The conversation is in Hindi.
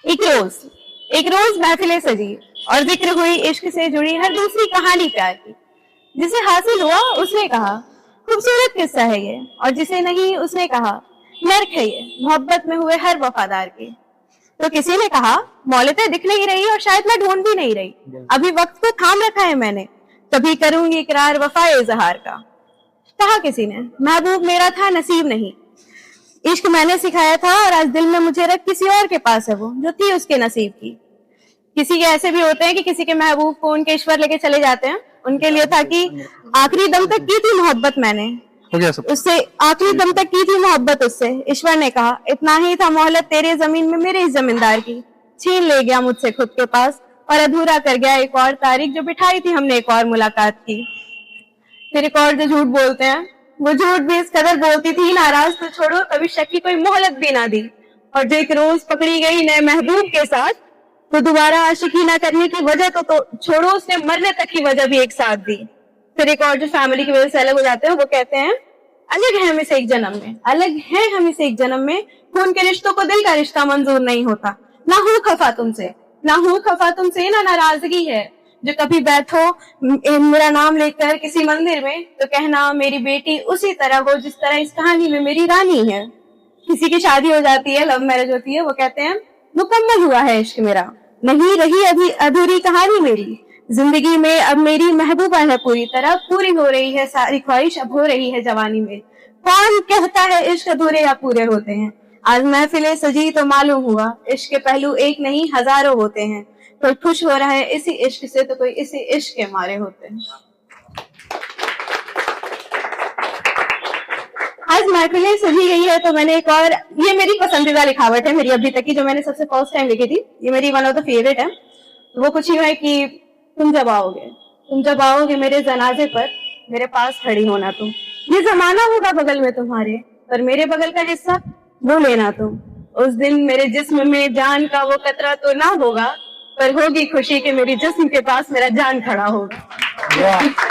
एक रोज महफिलें सजी और जिक्र हुई इश्क से जुड़ी हर दूसरी कहानी प्यार की। जिसे हासिल हुआ उसने कहा खूबसूरत किस्सा है ये, और जिसे नहीं उसने कहा नर्क है ये मोहब्बत में हुए हर वफादार की। तो किसी ने कहा मौलतें दिख नहीं रही और शायद मैं ढूंढ भी नहीं रही, अभी वक्त को थाम रखा है मैंने, कभी करूंगी इकरार वफाए इजहार का। कहा किसी ने महबूब मेरा था नसीब नहीं, इश्क मैंने सिखाया था और आज दिल में मुझे रख किसी और के पास है वो जो थी उसके नसीब की। किसी के ऐसे भी होते हैं कि किसी के महबूब को उनके ईश्वर लेके चले जाते हैं, उनके लिए था कि आखिरी दम तक की थी मोहब्बत मैंने उससे, आखिरी दम तक की थी मोहब्बत उससे। ईश्वर ने कहा इतना ही था मोहलत तेरे जमीन में मेरे इस जमींदार की, छीन ले गया मुझसे खुद के पास और अधूरा कर गया एक और तारीख जो बिठाई थी हमने एक और मुलाकात की। फिर एक और जो झूठ बोलते हैं वो झूठ भी इस कदर बोलती थी नाराज तो छोड़ो कभी शक की कोई मोहलत भी ना दी, और जो एक रोज पकड़ी गई नए महबूब के साथ तो दोबारा आशिकी ना करने की वजह तो छोड़ो उसने मरने तक की वजह भी एक साथ दी। फिर एक और जो फैमिली की वजह से अलग हो जाते हैं वो कहते हैं अलग है हमें से एक जन्म में, अलग है हमें से एक जन्म में, खून के रिश्तों को दिल का रिश्ता मंजूर नहीं होता, ना हूं खफा तुमसे, ना हूं खफा तुमसे, ना नाराजगी है जो कभी बैठो मेरा नाम लेकर किसी मंदिर में तो कहना मेरी बेटी उसी तरह हो जिस तरह इस कहानी में मेरी रानी है। किसी की शादी हो जाती है, लव मैरिज होती है, वो कहते हैं मुकम्मल हुआ है इश्क मेरा, नहीं रही अभी अधूरी कहानी मेरी, जिंदगी में अब मेरी महबूबा है पूरी तरह, पूरी हो रही है सारी ख्वाहिश अब हो रही है जवानी में। कौन कहता है इश्क अधूरे या पूरे होते हैं, आज महफिलें सजी तो मालूम हुआ इश्क के पहलू एक नहीं हजारों होते हैं, कोई खुश हो रहा है इसी इश्क से तो कोई इसी इश्क के मारे होते हैं। आज महफिलें सजी गई है तो मैंने एक और, ये मेरी पसंदीदा लिखावट है मेरी अभी तक की जो मैंने सबसे फर्स्ट टाइम लिखी थी, ये मेरी वन ऑफ द फेवरेट है। वो कुछ यूं है कि तुम जब आओगे मेरे जनाजे पर मेरे पास खड़ी होना तुम, ये जमाना होगा बगल में तुम्हारे पर मेरे बगल का हिस्सा वो लेना तुम, उस दिन मेरे जिस्म में जान का वो कतरा तो ना होगा पर होगी खुशी कि मेरी जिस्म के पास मेरा जान खड़ा होगा।